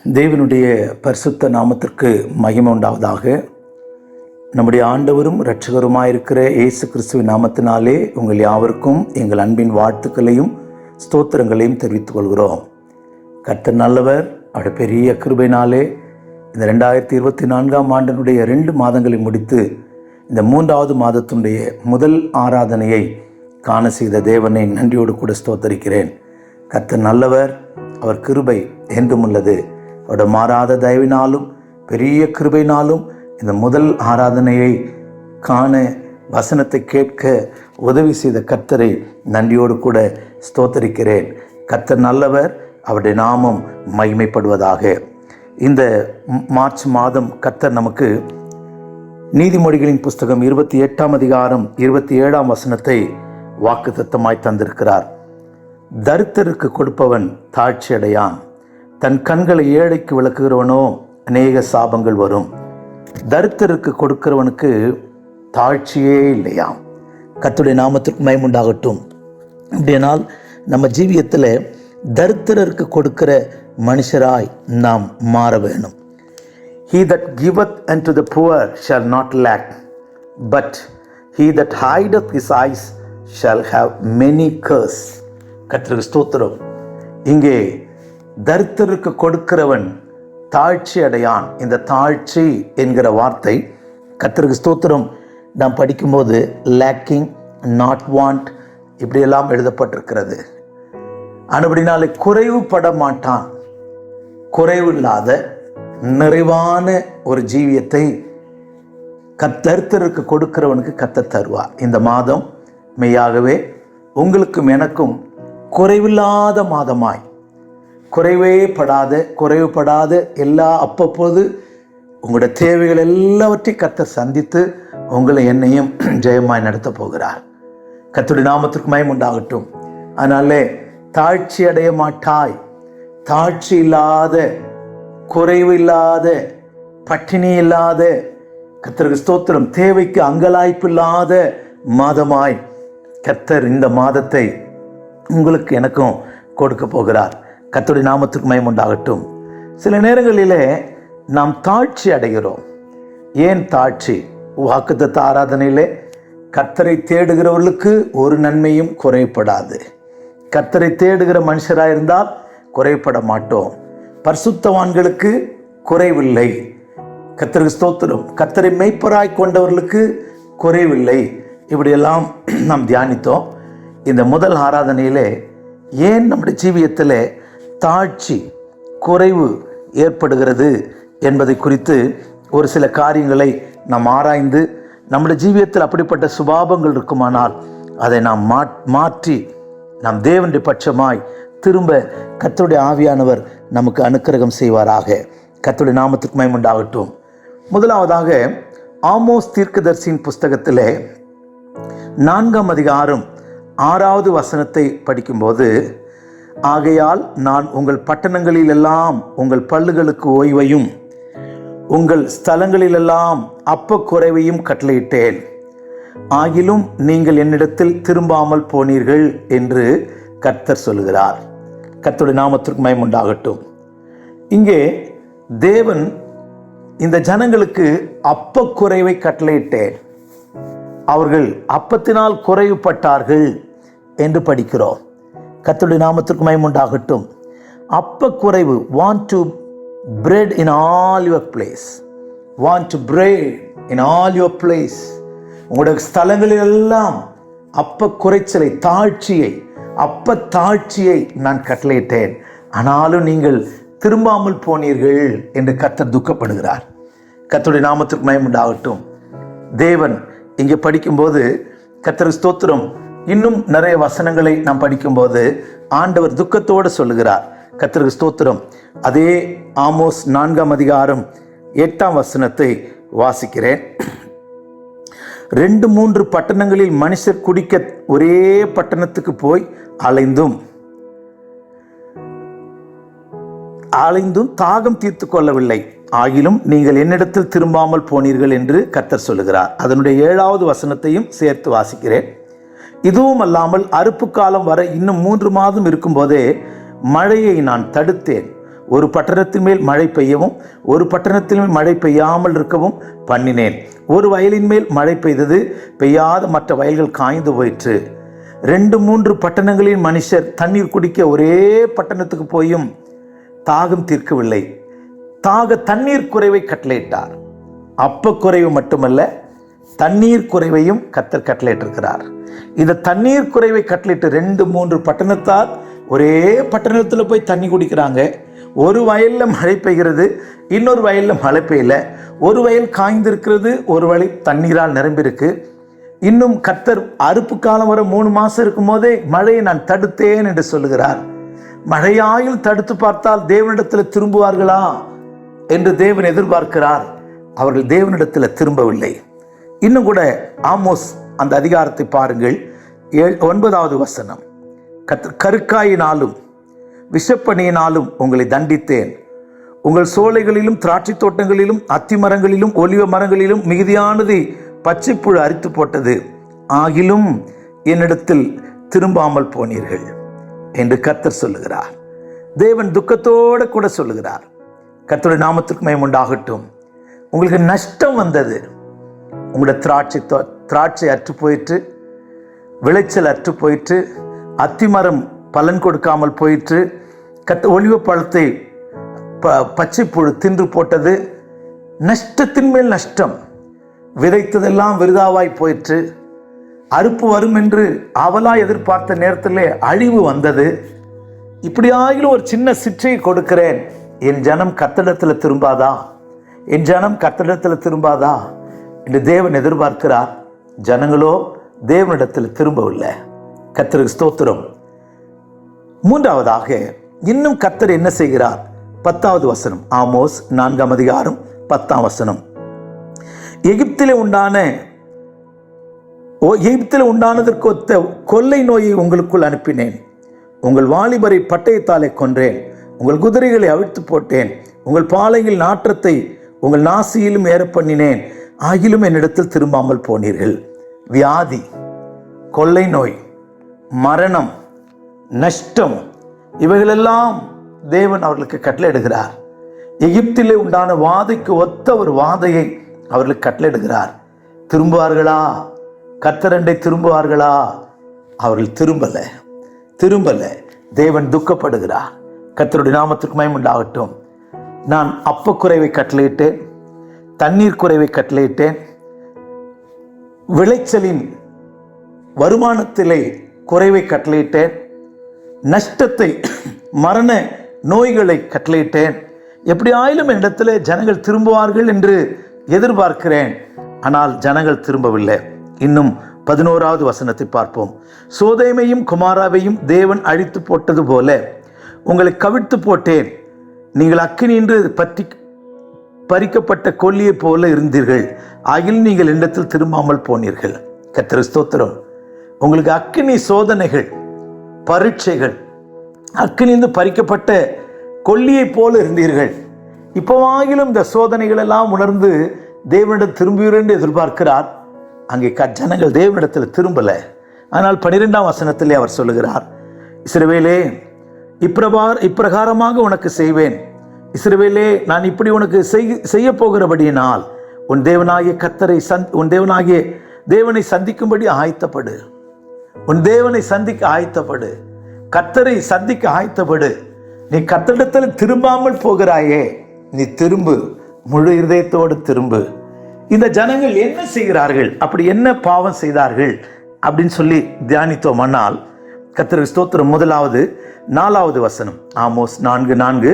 தேவனுடைய பரிசுத்த நாமத்திற்கு மகிமை உண்டாவதாக. நம்முடைய ஆண்டவரும் இரட்சகருமாயிருக்கிற இயேசு கிறிஸ்துவின் நாமத்தினாலே உங்கள் யாவருக்கும் எங்கள் அன்பின் வாழ்த்துக்களையும் ஸ்தோத்திரங்களையும் தெரிவித்துக் கொள்கிறோம். கர்த்தர் நல்லவர். அவருடைய பெரிய கிருபையினாலே இந்த 2024 ஆண்டினுடைய 2 மாதங்களை முடித்து இந்த 3வது மாதத்தினுடைய முதல் ஆராதனையை காண செய்த தேவனை நன்றியோடு கூட ஸ்தோத்தரிக்கிறேன். கர்த்தர் நல்லவர். அவர் கிருபை என்றும் உள்ளது. அவருடைய மாறாத தயவினாலும் பெரிய கிருபையினாலும் இந்த முதல் ஆராதனையை காண, வசனத்தை கேட்க உதவி செய்த கர்த்தரை நன்றியோடு கூட ஸ்தோத்தரிக்கிறேன். கர்த்தர் நல்லவர். அவருடைய நாமம் மகிமைப்படுவதாக. இந்த மார்ச் மாதம் கர்த்தர் நமக்கு நீதிமொழிகளின் புஸ்தகம் 28ஆம் அதிகாரம் 27ஆம் வசனத்தை வாக்குத்தத்தமாய் தந்திருக்கிறார். தரித்திரருக்கு கொடுப்பவன் தாழ்ச்சி அடையான், தன் கண்களை ஏழைக்கு விளக்குகிறவனோ அநேக சாபங்கள் வரும். தரித்திரருக்கு கொடுக்கிறவனுக்கு தாழ்ச்சியே இல்லையாம். கர்த்தருடைய நாமத்திற்கு மகிமை உண்டாகட்டும். அப்படியானால் நம்ம ஜீவியத்தில் தரித்திரருக்கு கொடுக்கிற மனுஷராய் நாம் மாற வேணும். He that giveth unto the poor shall not lack, but he that hideth his eyes shall have many curse. கர்த்தருக்கு ஸ்தோத்திரம். இங்கே தரித்திரருக்கு கொடுக்கிறவன் தாழ்ச்சி அடையான். இந்த தாழ்ச்சி என்கிற வார்த்தை கர்த்தருக்கு ஸ்தோத்திரம் நாம் படிக்கும்போது லேக்கிங், நாட் வாண்ட் இப்படியெல்லாம் எழுதப்பட்டிருக்கிறது. அப்படினாலே குறைவுபட மாட்டான். குறைவில்லாத நிறைவான ஒரு ஜீவியத்தை தரித்திரருக்கு கொடுக்கிறவனுக்கு கர்த்தர் தருவார். இந்த மாதம் மெய்யாகவே உங்களுக்கும் எனக்கும் குறைவில்லாத மாதமாய், குறைவுபடாத எல்லா அப்பப்போது உங்களுடைய தேவைகள் எல்லாவற்றையும் கர்த்தர் சந்தித்து உங்களை என்னையும் ஜெயமாய் நடத்த போகிறார். கர்த்தருடைய நாமத்திற்கு மகிமை உண்டாகட்டும். அதனாலே தாழ்ச்சி அடைய மாட்டாய். தாழ்ச்சி இல்லாத, குறைவு இல்லாத, பட்டினி இல்லாத, கர்த்தருக்கு ஸ்தோத்திரம், தேவைக்கு அங்கலாய்ப்பு இல்லாத மாதமாய் கர்த்தர் இந்த மாதத்தை உங்களுக்கு எனக்கும் கொடுக்க போகிறார். கர்த்தருடைய நாமத்துக்கு மகிமை உண்டாகட்டும். சில நேரங்களிலே நாம் தாழ்ச்சி அடைகிறோம். ஏன் தாழ்ச்சி? வாக்குத்தத்த ஆராதனையிலே கர்த்தரை தேடுகிறவர்களுக்கு ஒரு நன்மையும் குறைபடாது. கர்த்தரை தேடுகிற மனுஷராயிருந்தால் குறைபட மாட்டோம். பரிசுத்தவான்களுக்கு குறைவில்லை. கர்த்தருக்கு ஸ்தோத்திரம். கர்த்தரை மெய்ப்பராய் கொண்டவர்களுக்கு குறைவில்லை. இப்படியெல்லாம் நாம் தியானித்தோம். இந்த முதல் ஆராதனையிலே ஏன் நம்முடைய ஜீவியத்தில் தாழ்ச்சி, குறைவு ஏற்படுகிறது என்பதை குறித்து ஒரு சில காரியங்களை நாம் ஆராய்ந்து, நம்முடைய ஜீவியத்தில் அப்படிப்பட்ட சுபாவங்கள் இருக்குமானால் அதை நாம் மாற்றி நாம் தேவனுடைய பட்சமாய் திரும்ப கர்த்தருடைய ஆவியானவர் நமக்கு அனுக்கிரகம் செய்வாராக. கர்த்தருடைய நாமத்துக்கு மகிமை உண்டாகட்டும். முதலாவதாக ஆமோஸ் தீர்க்கதரிசியின் புஸ்தகத்திலே 4ஆம் அதிகாரம் 6வது வசனத்தை படிக்கும்போது, ஆகையால் நான் உங்கள் பட்டணங்களிலெல்லாம் உங்கள் பல்லுகளுக்கு ஓய்வையும் உங்கள் ஸ்தலங்களிலெல்லாம் அப்பக்குறைவையும் கட்டளையிட்டேன், ஆகிலும் நீங்கள் என்னிடத்தில் திரும்பாமல் போனீர்கள் என்று கர்த்தர் சொல்கிறார். கர்த்தருடைய நாமத்திற்கு மகிமை உண்டாகட்டும். இங்கே தேவன் இந்த ஜனங்களுக்கு அப்பக்குறைவை கட்டளையிட்டேன், அவர்கள் அப்பத்தினால் குறைவுபட்டார்கள் என்று படிக்கிறோம். கர்த்தருடைய நாமத்திற்கு மகிமை உண்டாகட்டும். அப்பக்குறைவு, want to bread in all your place, want to bread in all your place. உங்களுடைய ஸ்தலங்களில் எல்லாம் அப்ப குறைச்சலை, தாழ்ச்சியை, அப்ப தாழ்ச்சியை நான் கட்டளையிட்டேன், ஆனாலும் நீங்கள் திரும்பாமல் போனீர்கள் என்று கர்த்தர் துக்கப்படுகிறார். கர்த்தருடைய நாமத்திற்கு மகிமை உண்டாகட்டும். தேவன் இங்கே படிக்கும்போது கர்த்தருக்கு ஸ்தோத்திரம், இன்னும் நிறைய வசனங்களை நாம் படிக்கும்போது ஆண்டவர் துக்கத்தோடு சொல்லுகிறார். கர்த்தருக்கு ஸ்தோத்திரம். அதே ஆமோஸ் 4ஆம் அதிகாரம் 8ஆம் வசனத்தை வாசிக்கிறேன். 2-3 பட்டணங்களில் மனுஷர் குடிக்க ஒரே பட்டணத்துக்கு போய் அலைந்தும் தாகம் தீர்த்து கொள்ளவில்லை, ஆகிலும் நீங்கள் என்னிடத்தில் திரும்பாமல் போனீர்கள் என்று கர்த்தர் சொல்லுகிறார். அதனுடைய 7வது வசனத்தையும் சேர்த்து வாசிக்கிறேன். இதுவும் அல்லாமல் அறுப்பு காலம் வர இன்னும் 3 மாதம் இருக்கும்போதே மழையை நான் தடுத்தேன், ஒரு பட்டணத்தின் மேல் மழை பெய்யவும் ஒரு பட்டணத்தின் மேல் மழை பெய்யாமல் இருக்கவும் பண்ணினேன். ஒரு வயலின் மேல் மழை பெய்தது, பெய்யாத மற்ற வயல்கள் காய்ந்து போயிற்று. 2-3 பட்டணங்களின் மனுஷர் தண்ணீர் குடிக்க ஒரே பட்டணத்துக்கு போயும் தாகம் தீர்க்கவில்லை. தண்ணீர் குறைவை கட்டளையிட்டார். அப்ப குறைவு மட்டுமல்ல, தண்ணீர் குறைவையும் கர்த்தர் கட்டளையிட்டிருக்கிறார். இந்த தண்ணீர் குறைவை கட்டளையிட்டு 2-3 பட்டணத்தார் ஒரே பட்டணத்தில் போய் தண்ணி குடிக்கிறாங்க. ஒரு வயலில் மழை பெய்கிறது, இன்னொரு வயலில் மழை பெய்யல. ஒரு வயல் காய்ந்திருக்கிறது, ஒரு வயல் தண்ணீரால் நிரம்பியிருக்கு. இன்னும் கர்த்தர் அறுப்பு காலம் வர 3 மாதம் இருக்கும் போதே மழையை நான் தடுத்தேன் என்று சொல்லுகிறார். மழையாயில் தடுத்து பார்த்தால் தேவனிடத்தில் திரும்புவார்களா என்று தேவன் எதிர்பார்க்கிறார். அவர்கள் தேவனிடத்தில் திரும்பவில்லை. இன்னும் கூட ஆமோஸ் அந்த அதிகாரத்தை பாருங்கள். 9வது வசனம். கருக்காயினாலும் விஷப்பணியினாலும் உங்களை தண்டித்தேன். உங்கள் சோலைகளிலும் திராட்சை தோட்டங்களிலும் அத்தி மரங்களிலும் ஒலிவ மரங்களிலும் மிகுதியானது பச்சைப்புழு அரித்து போட்டது. ஆகிலும் என்னிடத்தில் திரும்பாமல் போனீர்கள் என்று கர்த்தர் சொல்லுகிறார். தேவன் துக்கத்தோடு கூட சொல்லுகிறார். கர்த்தருடைய நாமத்திற்கு மகிமை உண்டாகட்டும். உங்களுக்கு நஷ்டம் வந்தது. உங்களோட திராட்சை அற்று போயிற்று, விளைச்சல் அற்று போயிற்று, அத்திமரம் பலன் கொடுக்காமல் போயிற்று, ஒலிவ பழத்தை பச்சைப்புழு தின்று போட்டது. நஷ்டத்தின் மேல் நஷ்டம். விதைத்ததெல்லாம் விருதாவாய் போயிற்று. அறுப்பு வரும் என்று அவலாய் எதிர்பார்த்த நேரத்தில் அழிவு வந்தது. இப்படியாகிலும் ஒரு சின்ன சிற்றையை கொடுக்கிறேன், என் ஜனம் கர்த்தரிடத்தில் திரும்பாதா, என் ஜனம் கர்த்தரிடத்தில் திரும்பாதா என்று தேவன் எதிர்பார்க்கிறார். ஜனங்களோ தேவனிடத்தில் திரும்பவில்லை. கர்த்தருக்கு ஸ்தோத்திரம். 3வதாக இன்னும் கர்த்தர் என்ன செய்கிறார்? 10வது வசனம். ஆமோஸ் 4ஆம் அதிகாரம் 10ஆம் வசனம். எகிப்திலே உண்டானதற்கு ஒத்த கொள்ளை நோயை உங்களுக்குள் அனுப்பினேன். உங்கள் வாலிபரை பட்டயத்தாலே கொன்றேன். உங்கள் குதிரைகளை அவிழ்த்து போட்டேன். உங்கள் பாளையில் நாற்றத்தை உங்கள் நாசியிலும் ஏற பண்ணினேன். ஆகிலும் என்னிடத்தில் திரும்பாமல் போனீர்கள். வியாதி, கொள்ளை நோய், மரணம், நஷ்டம், இவைகளெல்லாம் தேவன் அவர்களுக்கு கட்டளையிடுகிறார். எகிப்திலே உண்டான வாதைக்கு ஒத்த ஒரு வாதையை அவர்களுக்கு கட்டளையிடுகிறார். திரும்புவார்களா? கர்த்தரண்டை திரும்புவார்களா? அவர்கள் திரும்பல. தேவன் துக்கப்படுகிறார். கர்த்தருடைய நாமத்திற்கு மகிமை உண்டாகட்டும். நான் அப்ப குறைவை கட்டளையிட்டேன், தண்ணீர் குறைவை கட்டளையிட்டேன், விளைச்சலின் வருமானத்திலே குறைவை கட்டளையிட்டேன், நஷ்டத்தை, மரண நோய்களை கட்டளையிட்டேன். எப்படி ஆயிலும் என்னிடத்திலே ஜனங்கள் திரும்புவார்கள் என்று எதிர்பார்க்கிறேன். ஆனால் ஜனங்கள் திரும்பவில்லை. இன்னும் 11வது வசனத்தை பார்ப்போம். சோதேமையும் குமாராவையும் தேவன் அழித்து போட்டது போல உங்களை கவிழ்த்து போட்டேன். நீங்கள் அக்கினின்று பறிக்கப்பட்ட கொல்லியை போல இருந்தீர்கள். ஆகிலும் நீங்கள் என்னிடத்தில் திரும்பாமல் போனீர்கள். கர்த்தருக்கு ஸ்தோத்திரம். உங்களுக்கு அக்கினி சோதனைகள், பரீட்சைகள், அக்கினிந்து பறிக்கப்பட்ட கொல்லியை போல இருந்தீர்கள். இப்போவாகிலும் இந்த சோதனைகள் எல்லாம் உணர்ந்து தேவனிடம் திரும்புவீர்கள் என்று எதிர்பார்க்கிறார். அங்கே ஜனங்கள் தேவனிடத்தில் திரும்பல. ஆனால் 12ஆம் வசனத்திலே அவர் சொல்லுகிறார், இஸ்ரவேலே இப்பிரகாரமாக உனக்கு செய்வேன். இஸ்ரவேலே நான் இப்படி உனக்கு செய்ய போகிறபடியினால் உன் தேவனாகிய தேவனை சந்திக்கும்படி ஆயத்தப்படு. உன் தேவனை சந்திக்க ஆயத்தப்படு. கர்த்தரை சந்திக்க ஆயத்தப்படு. நீ கர்த்தரிடத்தில் திரும்பாமல் போகிறாயே, நீ திரும்பு, முழு இதயத்தோடு திரும்பு. இந்த ஜனங்கள் என்ன செய்கிறார்கள்? அப்படி என்ன பாவம் செய்தார்கள் அப்படின்னு சொல்லி தியானித்தோமானால், கர்த்தருக்கு ஸ்தோத்திரம். 4வது வசனம். ஆமோஸ் 4:4.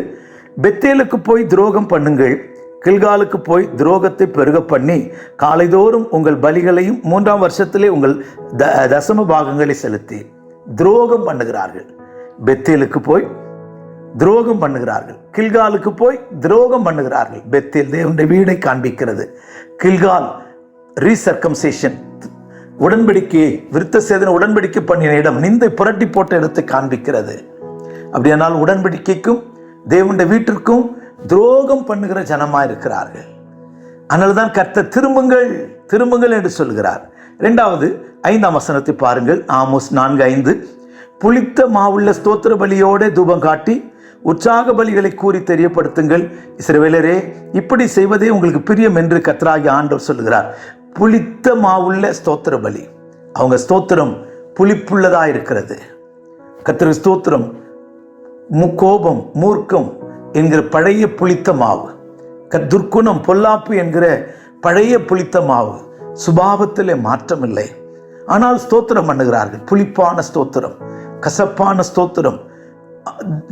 பெத்தேலுக்கு போய் துரோகம் பண்ணுங்கள், கில்காலுக்கு போய் துரோகத்தை பெருக பண்ணி காலைதோறும் உங்கள் பலிகளையும் 3ஆம் வருஷத்திலே உங்கள் தசம பாகங்களை செலுத்தி துரோகம் பண்ணுகிறார்கள். பெத்தேலுக்கு போய் துரோகம் பண்ணுகிறார்கள், கில்காலுக்கு போய் துரோகம் பண்ணுகிறார்கள். பெத்தேல் தேவனுடைய வீடை காண்பிக்கிறது. கில்கால் ரீசர்கம்சேஷன், உடன்படிக்கையை விருத்த சேதன உடன்படிக்கை பண்ணின இடம், நிந்தை புரட்டி போட்ட இடத்தை காண்பிக்கிறது. அப்படியானால் உடன்படிக்கைக்கும் தேவனுடைய வீட்டிற்கும் துரோகம் பண்ணுகிற ஜனமா இருக்கிறார்கள். அதனால்தான் கர்த்தர் திரும்புங்கள் என்று சொல்கிறார். 2வது 5ஆம் வசனத்தை பாருங்கள். ஆமோஸ் 4:5. புளித்த மாவுள்ள ஸ்தோத்திர பலியோட தூபம் காட்டி உற்சாக பலிகளை கூறி தெரியப்படுத்துங்கள். இஸ்ரவேலரே, இப்படி செய்வதே உங்களுக்கு பிரியம் என்று கர்த்தராகிய ஆண்டவர் சொல்லுகிறார். புளித்த மாவுள்ள ஸ்தோத்திர பலி. அவங்க ஸ்தோத்திரம் புளிப்புள்ளதா இருக்கிறது. கர்த்தருக்கு ஸ்தோத்திரம். கோபம், மூர்க்கம் என்கிற பழைய புளித்த மாவு, துர்க்குணம், பொல்லாப்பு என்கிற பழைய புளித்த மாவு, சுபாவத்திலே மாற்றமில்லை. ஆனால் ஸ்தோத்திரம் பண்ணுகிறார்கள். புளிப்பான ஸ்தோத்திரம், கசப்பான ஸ்தோத்திரம்,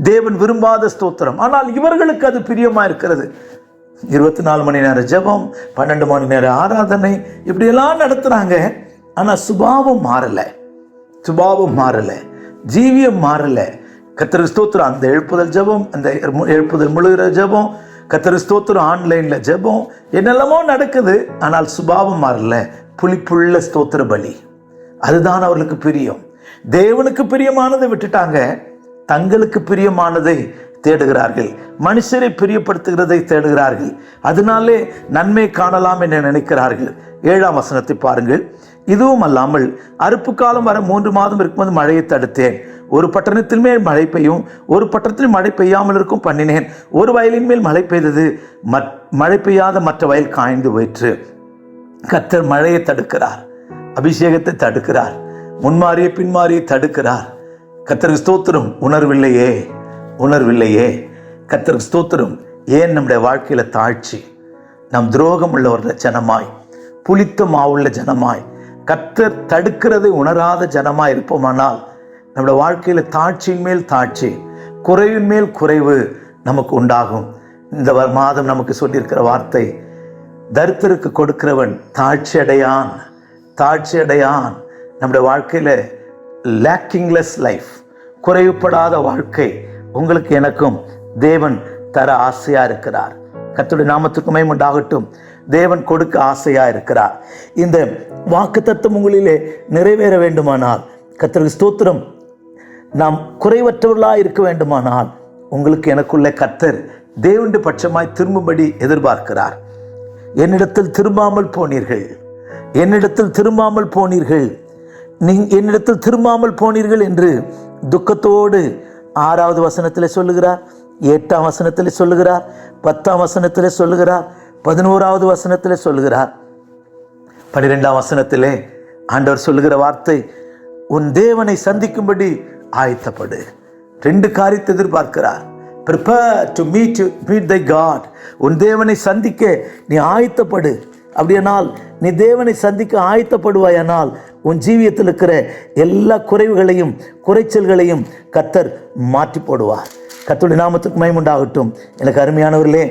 தேவன் விரும்பாத ஸ்தோத்திரம். ஆனால் இவர்களுக்கு அது பிரியமா இருக்கிறது. 24 மணி நேரம் ஜெபம், 12 மணி நேரம் ஆராதனை, இப்படியெல்லாம் நடத்துறாங்க. ஆனால் சுபாவம் மாறலை, ஜீவியம் மாறலை. கர்த்தருக்கு ஸ்தோத்திரம். அந்த எழுப்புதல் ஜெபம், அந்த எழுப்புதல் முழுகிற ஜெபம், கர்த்தருக்கு ஸ்தோத்திரம், ஆன்லைன்ல ஜெபம், என்னெல்லாமோ நடக்குது. ஆனால் சுபாவம் மாறல. புளிப்புள்ள ஸ்தோத்திர பலி, அதுதான் அவர்களுக்கு பிரியம். தேவனுக்கு பிரியமானதை விட்டுட்டாங்க, தங்களுக்கு பிரியமானதை தேடுகிறார்கள், மனுஷரை பிரியப்படுத்துகிறதை தேடுகிறார்கள். அதனாலே நன்மை காணலாம் என்று நினைக்கிறார்கள். 7ஆம் வசனத்தை பாருங்கள். இதுவும் அல்லாமல் அறுப்பு காலம் வர 3 மாதம் இருக்கும்போது மழையை தடுத்தேன். ஒரு பட்டணத்தின் மேல் மழை பெய்யும், ஒரு பட்டணத்தில் மழை பெய்யாமல் இருக்கும் பண்ணினேன். ஒரு வயலின் மேல் மழை பெய்தது, மழை பெய்யாத மற்ற வயல் காய்ந்து போயிற்று. கர்த்தர் மழையை தடுக்கிறார், அபிஷேகத்தை தடுக்கிறார், முன்மாறிய பின்மாறியை தடுக்கிறார். கர்த்தருக்கு ஸ்தோத்திரம். உணர்வில்லையே. கர்த்தருக்கு ஸ்தோத்திரம். ஏன் நம்முடைய வாழ்க்கையில தாழ்ச்சி, நம் துரோகம் உள்ள ஒரு ஜனமாய், புளித்த மாவுள்ள ஜனமாய், கர்த்தர் தடுக்கிறதை உணராத ஜனமாய் இருப்போமானால் நம்முடைய வாழ்க்கையில தாழ்ச்சியின் மேல் தாழ்ச்சி, குறைவின் மேல் குறைவு நமக்கு உண்டாகும். இந்த மாதம் நமக்கு சொல்லியிருக்கிற வார்த்தை, தரித்திற்கு கொடுக்கிறவன் தாழ்ச்சி அடையான். நம்முடைய வாழ்க்கையில லேக்கிங்லெஸ் லைஃப், குறைவுபடாத வாழ்க்கை உங்களுக்கு எனக்கும் தேவன் தர ஆசையா இருக்கிறார். கர்த்தருடைய நாமத்துக்கு மகிமை உண்டாகட்டும். தேவன் கொடுக்க ஆசையா இருக்கிறார். இந்த வாக்குத்தத்தம் உங்களிலே நிறைவேற வேண்டுமானால், கர்த்தருக்கு ஸ்தோத்திரம், நாம் குறைவற்றவர்களாக இருக்க வேண்டுமானால், உங்களுக்கு எனக்குள்ள கர்த்தர் தேவனுடைய பட்சமாய் திரும்பும்படி எதிர்பார்க்கிறார். என்னிடத்தில் திரும்பாமல் போனீர்கள் என்று துக்கத்தோடு 6வது வசனத்தில் சொல்லுகிறார், 8ஆம் வசனத்தில் சொல்லுகிறார், 10ஆம் வசனத்தில் சொல்லுகிறார், 11வது வசனத்தில் சொல்லுகிறார், 12ஆம் வசனத்திலே ஆண்டவர் சொல்லுகிற வார்த்தை, உன் தேவனை சந்திக்கும்படி ஆயத்தப்படு. 2 காரியத்தை எதிர்பார்க்கிறார். Prepare to meet thy God. உன் தேவனை சந்திக்க நீ ஆயத்தப்படு. அப்படியானால் நீ தேவனை சந்திக்க ஆயத்தப்படுவாயானால் உன் ஜீவியத்தில் இருக்கிற எல்லா குறைவுகளையும் குறைச்சல்களையும் கர்த்தர் மாற்றி போடுவார். கர்த்தருடைய நாமத்துக்கு மகிமை உண்டாகட்டும். எனக்கு அருமையானவர்களே,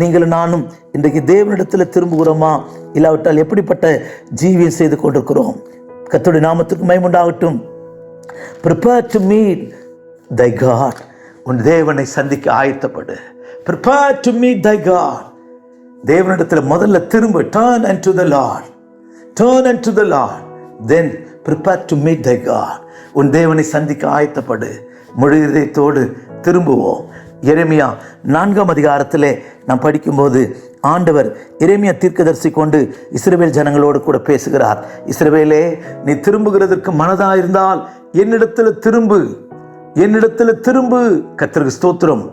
நீங்களும் நானும் இன்றைக்கு தேவனிடத்தில் திரும்புகிறோமா, இல்லாவிட்டால் எப்படிப்பட்ட ஜீவியம் செய்து கொண்டிருக்கிறோம்? கர்த்தருடைய நாமத்துக்கு மகிமை உண்டாகட்டும். Prepare to meet thy God. உன் தேவனை சந்திக்க ஆயத்தப்படு. Prepare to meet thy God. தேவனிடத்தில் முதல்ல திரும்ப. Turn unto the Lord. Then prepare to meet thy God. உன் தேவனை சந்திக்க ஆயத்தப்படு. முழு இதயத்தோடு திரும்புவோம். எரேமியா 4ஆம் அதிகாரத்திலே நாம் படிக்கும்போது ஆண்டவர் எரேமியா தீர்க்கதரிசி கொண்டு இஸ்ரவேல் ஜனங்களோடு கூட பேசுகிறார். இஸ்ரவேலே, நீ திரும்புகிறதற்கு மனதாயிருந்தால் என்னிடத்தில் திரும்பு. கர்த்தருக்கு ஸ்தோத்திரம்.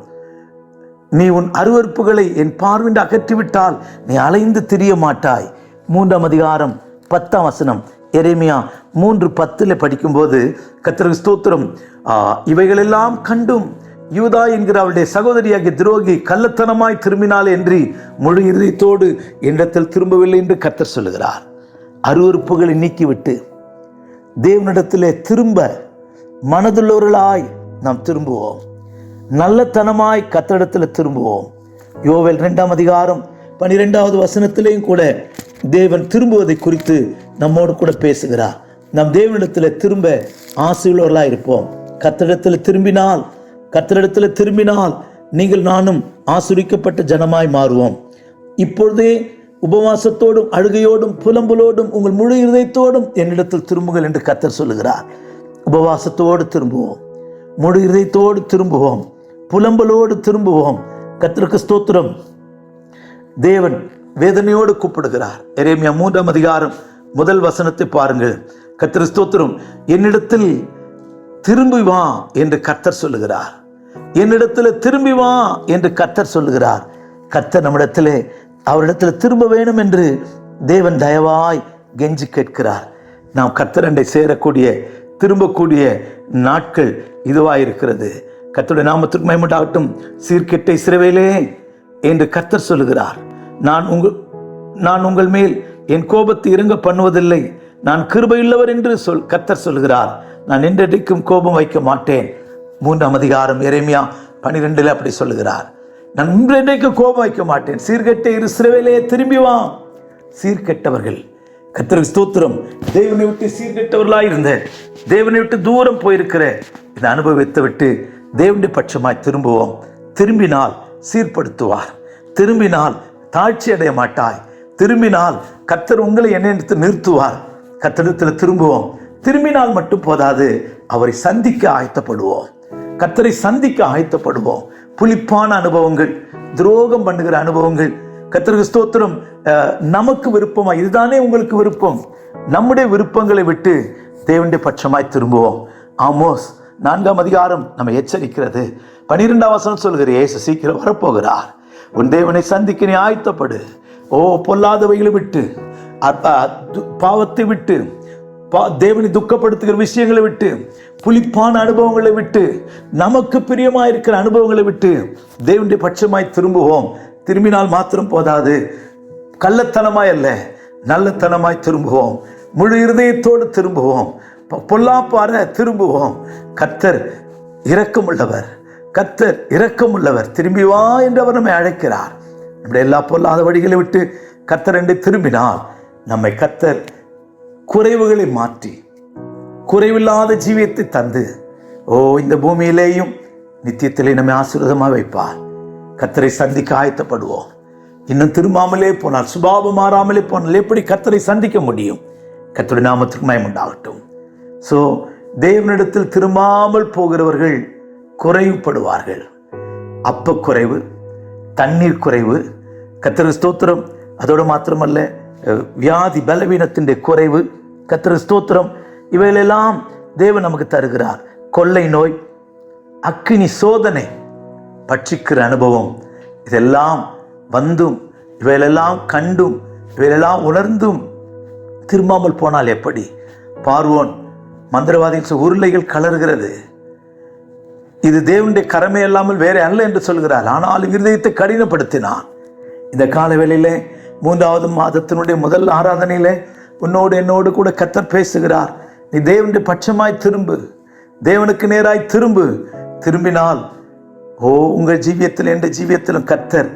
நீ உன் அருவருப்புகளை என் பார்வையிட்டு அகற்றிவிட்டால் நீ அலைந்து திரிய மாட்டாய். 3ஆம் அதிகாரம் 10ஆம் வசனம் எரேமியா 3:10 படிக்கும்போது கர்த்தருக்கு ஸ்தோத்திரம். இவைகளெல்லாம் கண்டும் யூதா என்கிற அவளுடைய சகோதரியாகிய துரோகி கள்ளத்தனமாய் திரும்பினாள் என்று முழு இதயத்தோடு என்னிடத்தில் திரும்பவில்லை என்று கர்த்தர் சொல்லுகிறார். அருவருப்புகளை நீக்கிவிட்டு தேவனிடத்திலே திரும்ப மனதுள்ளவர்களாய் நாம் திரும்புவோம். நல்லத்தனமாய் கர்த்தரிடத்தில் திரும்புவோம். யோவேல் 2ஆம் அதிகாரம் 12வது வசனத்திலேயும் கூட தேவன் திரும்புவதை குறித்து நம்மோடு கூட பேசுகிறார். நம் தேவனிடத்தில் திரும்ப ஆசையுள்ளவர்களாய் இருப்போம். கர்த்தரிடத்தில் திரும்பினால் நீங்கள் நானும் ஆசீர்வதிக்கப்பட்ட ஜனமாய் மாறுவோம். இப்பொழுதே உபவாசத்தோடும் அழுகையோடும் புலம்பலோடும் உங்கள் முழு இருதயத்தோடும் என்னிடத்தில் திரும்புங்கள் என்று கர்த்தர் சொல்லுகிறார். உபவாசத்தோடு திரும்புவோம், முழு இதயத்தோடு திரும்புவோம், புலம்பலோடு திரும்புவோம். கர்த்தருக்கு ஸ்தோத்திரம். தேவன் வேதனையோடு கூப்பிடுகிறார். எரேமியா 3ஆம் அதிகாரம் 1 வசனத்தை பாருங்கள். கர்த்தருக்கு ஸ்தோத்திரம். என்னிடத்தில் திரும்பி வா என்று கர்த்தர் சொல்லுகிறார். என்னிடத்தில் திரும்பி வா என்று கர்த்தர் சொல்லுகிறார். கர்த்தர் நம்மிடத்தில் அவரிடத்தில் திரும்ப வேணும் என்று தேவன் தயவாய் கெஞ்சி கேட்கிறார். நாம் கர்த்தரண்டை சேரக்கூடிய திரும்பக்கூடிய நாட்கள் இதுவாயிருக்கிறது. கர்த்தருடைய நாமத்திற்கு மகிமை உண்டாகட்டும். சீர்கெட்ட இஸ்ரவேலே என்று கர்த்தர் சொல்லுகிறார். நான் உங்கள் மேல் என் கோபத்தை இறங்க பண்ணுவதில்லை, நான் கிருபையுள்ளவர் என்று கர்த்தர் சொல்லுகிறார். நான் என்றைக்கும் கோபம் வைக்க மாட்டேன். 3ஆம் அதிகாரம் எரேமியா 12 அப்படி சொல்லுகிறார். நான் இன்றைக்கு கோபம் வைக்க மாட்டேன். சீர்கெட்ட இஸ்ரவேலே திரும்பி வா. சீர்கெட்டவர்கள், கர்த்தருக்கு ஸ்தோத்திரம், தேவனை விட்டு சீர்கெட்டவர்களாய் இருந்த, தேவனை விட்டு தூரம் போயிருக்கிற இந்த அனுபவத்தை விட்டு தேவனுடைய பட்சமாய் திரும்புவோம். திரும்பினால் சீர்படுத்துவார். திரும்பினால் தாழ்ச்சி அடைய மாட்டாய். திரும்பினால் கர்த்தர் உங்களை என்னிடத்து நிறுத்துவார். கர்த்தரிடத்தில் திரும்புவோம். திரும்பினால் மட்டும் போதாது, அவரை சந்திக்க ஆயத்தப்படுவோம். கர்த்தரை சந்திக்க ஆயத்தப்படுவோம். புளிப்பான அனுபவங்கள், துரோகம் பண்ணுகிற அனுபவங்கள், கர்த்தருக்கு ஸ்தோத்திரம், நமக்கு விருப்பமா, இதுதானே உங்களுக்கு விருப்பம், நம்முடைய விருப்பங்களை விட்டு தேவனுடைய பட்சமாய் திரும்புவோம். ஆமோஸ் 4ஆம் அதிகாரம் நம்ம எச்சரிக்கிறது. 12ஆம் வசனம் சொல்கிற, இயேசு சீக்கிரம் வரப்போகிறார், உன் தேவனை சந்திக்க நீ ஆயத்தப்படு. பொல்லாதவைகளை விட்டு, பாவத்தை விட்டு, தேவனை துக்கப்படுத்துகிற விஷயங்களை விட்டு, புளிப்பான அனுபவங்களை விட்டு, நமக்கு பிரியமாயிருக்கிற அனுபவங்களை விட்டு தேவனுடைய பட்சமாய் திரும்புவோம். திரும்பினால் மாத்திரம் போதாது, கள்ளத்தனமாய் அல்ல, நல்லத்தனமாய் திரும்புவோம். முழு இருதயத்தோடு திரும்புவோம். பொல்லாப்பார திரும்புவோம். கர்த்தர் இரக்கமுள்ளவர், கர்த்தர் இரக்கமுள்ளவர். திரும்பி வா என்று அவர் நம்மை அழைக்கிறார். நம்முடைய எல்லா பொல்லாத வழிகளை விட்டு கர்த்தர் என்று திரும்பினால் நம்மை கர்த்தர் குறைவுகளை மாற்றி குறைவில்லாத ஜீவியத்தை தந்து இந்த பூமியிலேயும் நித்தியத்திலே நம்மை ஆசீர்வாதமாக வைப்பார். கர்த்தரை சந்திக்க ஆயத்தப்படுவோம். இன்னும் திரும்பாமலே போனால், சுபாவம் மாறாமலே போனால் எப்படி கர்த்தரை சந்திக்க முடியும்? கர்த்தருடைய நாமத்திற்கு மகிமை உண்டாகட்டும். தேவனிடத்தில் திரும்பாமல் போகிறவர்கள் குறைவுபடுவார்கள். அப்ப குறைவு, தண்ணீர் குறைவு, கர்த்தருக்கு ஸ்தோத்திரம். அதோடு மாத்திரமல்ல, வியாதி பலவீனத்தின் குறைவு, கர்த்தருக்கு ஸ்தோத்திரம். இவைகளெல்லாம் தேவன் நமக்கு தருகிறார். கொள்ளை நோய், அக்கினி சோதனை, பட்சிக்கிற அனுபவம், இதெல்லாம் வந்தும், இவைகளெல்லாம் கண்டும், இவைகளெல்லாம் உணர்ந்தும் திரும்பாமல் போனால் எப்படி? பார்வோன் மந்திரவாதிகள் உருளைகள் கலர்கிறது, இது தேவனுடைய கரமே இல்லாமல் வேற அல்ல என்று சொல்கிறார். ஆனாலும் இருதயத்தை கடினப்படுத்தினான். இந்த கால வேளையிலே 3ஆவது மாதத்தினுடைய முதல் ஆராதனையிலே உன்னோடு என்னோடு கூட கர்த்தர் பேசுகிறார். நீ தேவனுடைய பட்சமாய் திரும்பு, தேவனுக்கு நேராய் திரும்பு. திரும்பினால் உங்கள் ஜீவியத்தில், என்ற ஜீவியத்திலும் கர்த்தர்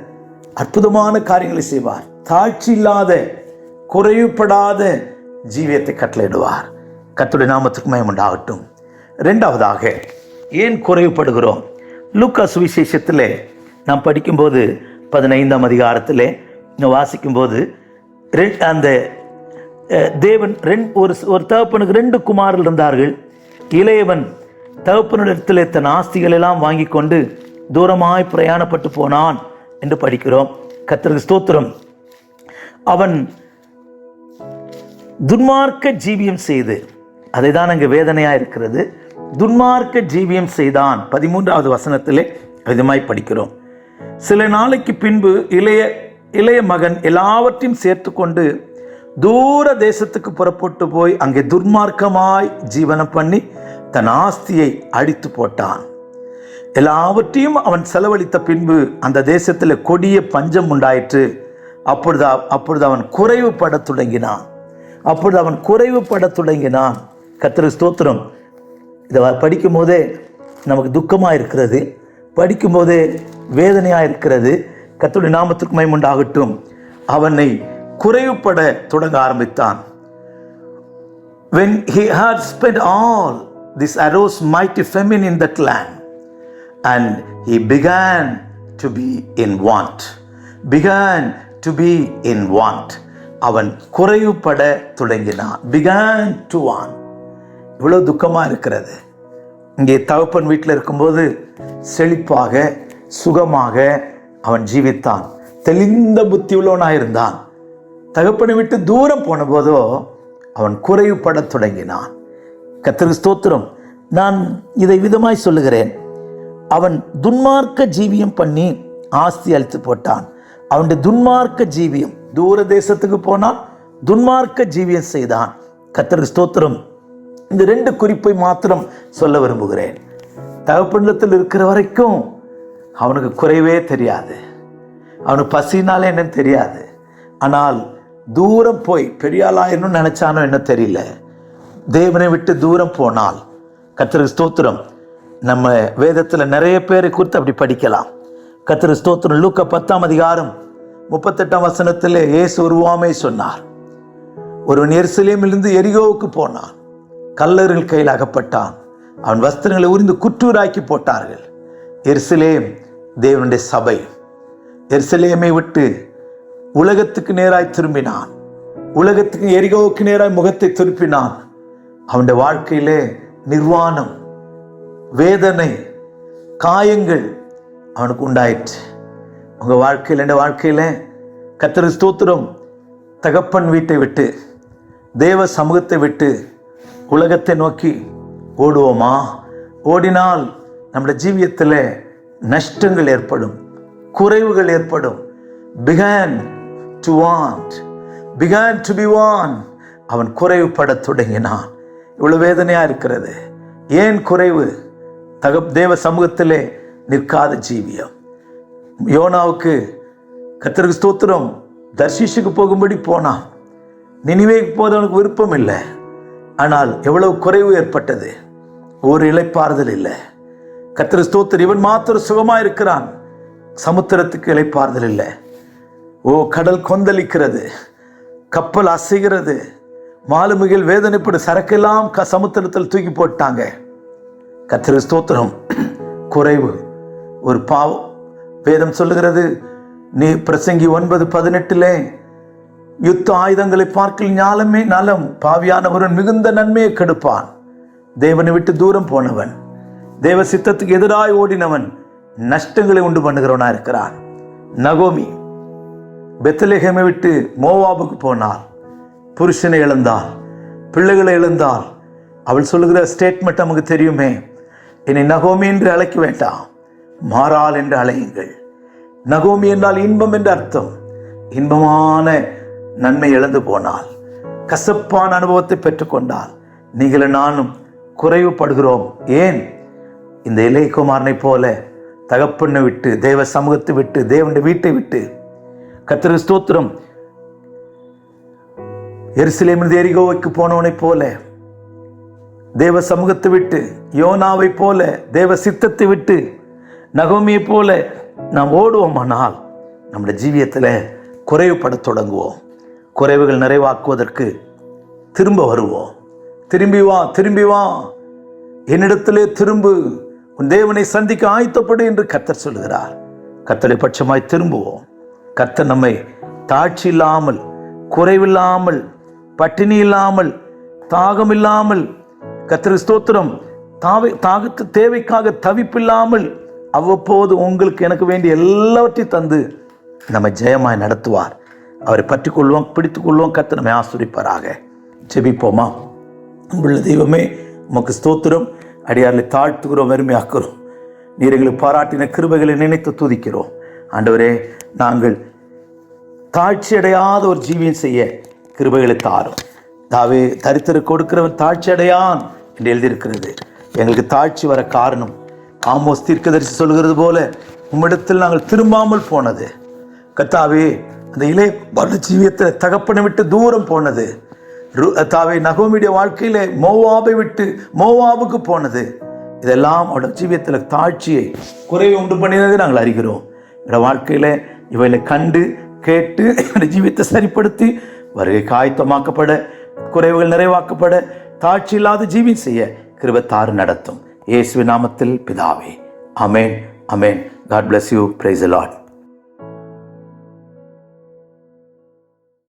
அற்புதமான காரியங்களை செய்வார். தாழ்ச்சி இல்லாத, குறைவுபடாத ஜீவியத்தை கட்டளையிடுவார். கர்த்தருடைய நாமத்திற்கு மகிமை உண்டாகட்டும். 2ஆவதாக, ஏன் குறைவுபடுகிறோம்? லூக்கா சுவிசேஷத்தில் நாம் படிக்கும்போது 15ஆம் அதிகாரத்தில் வாசிக்கும்போது, அந்த தேவன் ஒரு தகப்பனுக்கு 2 குமாரர்கள் இருந்தார்கள். இளையவன் தகப்பனிடத்தில் தன் ஆஸ்திகள் எல்லாம் வாங்கி கொண்டு தூரமாய் பிரயாணப்பட்டு போனான் என்று படிக்கிறோம். கர்த்தருக்கு ஸ்தோத்திரம். அவன் துன்மார்க்க ஜீவியம் செய்து, அதை தான் அங்கே வேதனையாக இருக்கிறது, துன்மார்க்க ஜீவியம் செய்தான். 13ஆவது வசனத்திலே விதமாய் படிக்கிறோம். சில நாளைக்கு பின்பு இளைய மகன் எல்லாவற்றையும் சேர்த்து கொண்டு தூர தேசத்துக்கு புறப்பட்டு போய் அங்கே துன்மார்க்கமாய் ஜீவனம் பண்ணி தன் ஆஸ்தியை அடித்து போட்டான். எல்லாவற்றையும் அவன் செலவழித்த பின்பு அந்த தேசத்தில் கொடிய பஞ்சம் உண்டாயிற்று. அப்பொழுது அவன் குறைவுபட தொடங்கினான். கர்த்தருக்கு ஸ்தோத்திரம். இதை படிக்கும் போதே நமக்கு துக்கமாக இருக்கிறது, படிக்கும் போதே வேதனையாக இருக்கிறது. கர்த்தருடைய நாமத்திற்கு மகிமை உண்டாகட்டும். அவனை குறைவுபட தொடங்க ஆரம்பித்தான். When he had spent all, this arose mighty famine in that land, and he began to be in want. அவன் குறைவுபட தொடங்கினான். began to want. இவ்வளோ துக்கமாக இருக்கிறது. இங்கே தகப்பன் வீட்டில் இருக்கும்போது செழிப்பாக சுகமாக அவன் ஜீவித்தான், தெளிந்த புத்தி உள்ளவனாக இருந்தான். தகப்பனை விட்டு தூரம் போன போதோ அவன் குறைவுபட தொடங்கினான். கர்த்தருக்கு ஸ்தோத்திரம். நான் இதை விதமாய் சொல்லுகிறேன். அவன் துன்மார்க்க ஜீவியம் பண்ணி ஆஸ்தி அழித்து போட்டான். அவனுடைய துன்மார்க்க ஜீவியம், தூர தேசத்துக்கு போனான், துன்மார்க்க ஜீவியம் செய்தான். கர்த்தருக்கு ஸ்தோத்திரம். இந்த 2 குறிப்பை மாத்திரம் சொல்ல விரும்புகிறேன். தகப்பனிடத்தில் இருக்கிற வரைக்கும் அவனுக்கு குறைவே தெரியாது, அவனுக்கு பசினாலே என்னன்னு தெரியாது. ஆனால் தூரம் போய் பெரியாளாயிரணும்னு நினைச்சானோ என்ன தெரியல, தேவனை விட்டு தூரம் போனால், கர்த்தருக்கு ஸ்தோத்திரம், நம்ம வேதத்தில் நிறைய பேரை குறித்து அப்படி படிக்கலாம். கர்த்தருக்கு ஸ்தோத்திரம். லூக்கா 10ஆம் அதிகாரம் 38ஆம் வசனத்தில் இயேசு ஒரு உவமை சொன்னார். ஒருவன் எருசலேமிலிருந்து எரிகோவுக்கு போனான், கல்லர்கள் கையில் அகப்பட்டான், அவன் வஸ்திரங்களை உரிந்து குற்றூராக்கி போட்டார்கள். எருசலேம் தேவனுடைய சபை. எருசலேமை விட்டு உலகத்துக்கு நேராய் திரும்பினான், உலகத்துக்கு எரிகோவுக்கு நேராய் முகத்தை திருப்பினான். அவனுடைய வாழ்க்கையிலே நிர்வாணம், வேதனை, காயங்கள் அவனுக்கு உண்டாயிற்று. உங்கள் வாழ்க்கையில், என் வாழ்க்கையில் கர்த்தருக்கு ஸ்தோத்திரம், தகப்பன் வீட்டை விட்டு, தேவ சமூகத்தை விட்டு உலகத்தை நோக்கி ஓடுவோமா? ஓடினால் நம்முடைய ஜீவியத்தில் நஷ்டங்கள் ஏற்படும், குறைவுகள் ஏற்படும். began to want, began to be one. அவன் குறைவுபட தொடங்கினான். இவ்வளவு வேதனையா இருக்கிறது. ஏன் குறைவு? தேவ சமூகத்திலே நிற்காத ஜீவியம். யோனாவுக்கு கர்த்தருக்கு ஸ்தோத்திரம் தர்ஷீஷுக்கு போகும்படி போனான். நினிவேக்கு போதவனுக்கு விருப்பம் இல்லை. ஆனால் எவ்வளவு குறைவு ஏற்பட்டது, ஒரு இளைப்பாறுதல் இல்லை. கர்த்தருக்கு ஸ்தோத்திரம். இவன் மாத்திரம் சுகமா இருக்கிறான், சமுத்திரத்துக்கு இளைப்பாறுதல் இல்லை. ஓ, கடல் கொந்தளிக்கிறது, கப்பல் அசைகிறது, மாலுமிகள் வேதனைப்படும், சரக்கெல்லாம் சமுத்திரத்தில் தூக்கி போட்டாங்க. கர்த்தருக்கு ஸ்தோத்திரம். குறைவு ஒரு பாவம். வேதம் சொல்லுகிறது, நீ பிரசங்கி 9:18 யுத்த ஆயுதங்களை பார்க்கல் ஞாலமே நலம், பாவியானவன் மிகுந்த நன்மையை கெடுப்பான். தேவனை விட்டு தூரம் போனவன், தேவ சித்தத்துக்கு எதிராய் ஓடினவன் நஷ்டங்களை உண்டு பண்ணுகிறவனா இருக்கிறான். நகோமி பெத்லெகேமை விட்டு மோவாபுக்கு போனாள், புருஷனை இழந்தாள், பிள்ளைகளை இழந்தாள். அவள் சொல்லுகிற ஸ்டேட்மெண்ட் நமக்கு தெரியுமே, என்னை நகோமி என்று அழைக்க வேண்டாம், மாறாள் என்று அழையுங்கள். நகோமி என்றால் இன்பம் என்று அர்த்தம். இன்பமான நன்மை இழந்து போனால், கசப்பான அனுபவத்தை பெற்றுக்கொண்டால், நீங்களும் நானும் குறைவுபடுகிறோம். ஏன்? இந்த இளையகுமாரனை போல தகப்பனை விட்டு, தேவ சமூகத்தை விட்டு, தேவனுடைய வீட்டை விட்டு, கர்த்தருக்கு ஸ்தோத்திரம், எருசலேமிலிருந்து எரிகோவுக்கு போனவனை போல, தேவ சமூகத்தை விட்டு, யோனாவை போல தேவ சித்தத்தை விட்டு, நகோமியை போல நாம் ஓடுவோமானால் நம்முடைய ஜீவியத்தில் குறைவுபட தொடங்குவோம். குறைவுகள் நிறைவாக்குவதற்கு திரும்ப வருவோம். திரும்பி வா, திரும்பி வா, என்னிடத்திலே திரும்பு, உன் தேவனை சந்திக்க ஆயத்தப்படு என்று கர்த்தர் சொல்கிறார். கர்த்தரை பட்சமாய் திரும்புவோம். கர்த்தர் நம்மை தாட்சி இல்லாமல், குறைவில்லாமல், பட்டினி இல்லாமல், தாகம் இல்லாமல், கர்த்தருக்கு ஸ்தோத்திரம், தாகத்து தேவைக்காக தவிப்பில்லாமல் அவ்வப்போது உங்களுக்கு எனக்கு வேண்டிய எல்லாவற்றையும் தந்து நம்ம ஜெயமாய் நடத்துவார். அவரை பற்றி கொள்வோம், பிடித்துக் கொள்வோம். கர்த்தர் நம்மை ஆசீர்வதிப்பாராக. ஜெபிப்போமா? அன்புள்ள தெய்வமே, உமக்கு ஸ்தோத்திரம். அடியார்களை தாழ்த்துகிறோம், வெறுமையாக்குறோம். நீர் எங்களுக்கு பாராட்டின கிருபைகளை நினைத்து துதிக்கிறோம். ஆண்டவரே, நாங்கள் தாழ்ச்சி அடையாத ஒரு ஜீவியம் செய்ய கிருபைகளை தாரும். தாவே, தரித்திர கொடுக்கிறவன் தாழ்ச்சி அடையான் என்று எழுதியிருக்கிறது. எங்களுக்கு தாழ்ச்சி வர காரணம், ஆமோஸ் தீர்க்கதரிசி சொல்கிறது போல, உம்மிடத்தில் நாங்கள் திரும்பாமல் போனது. கர்த்தாவே, அந்த இளைய ஜீவியத்தில் தகப்பனை விட்டு தூரம் போனது. தாவே, நகோமியுடைய வாழ்க்கையில மோவாபை விட்டு மோவாபுக்கு போனது. இதெல்லாம் அவருடைய ஜீவியத்தில் தாழ்ச்சியை, குறைவை உண்டு பண்ணினதை நாங்கள் அறிகிறோம். என்னோட வாழ்க்கையில இவைகளை கண்டு கேட்டு என்னுடைய ஜீவியத்தை சரிப்படுத்தி வருகைக்கு ஆயத்தமாக்கப்பட, குறைவுகள் நிறைவாக்கப்பட, தாழ்ச்சி இல்லாத ஜீவியம் செய்ய கிருபை தாரு நடத்தும். இயேசுவின் நாமத்தில் பிதாவே, ஆமென், ஆமென். God bless you. Praise the Lord.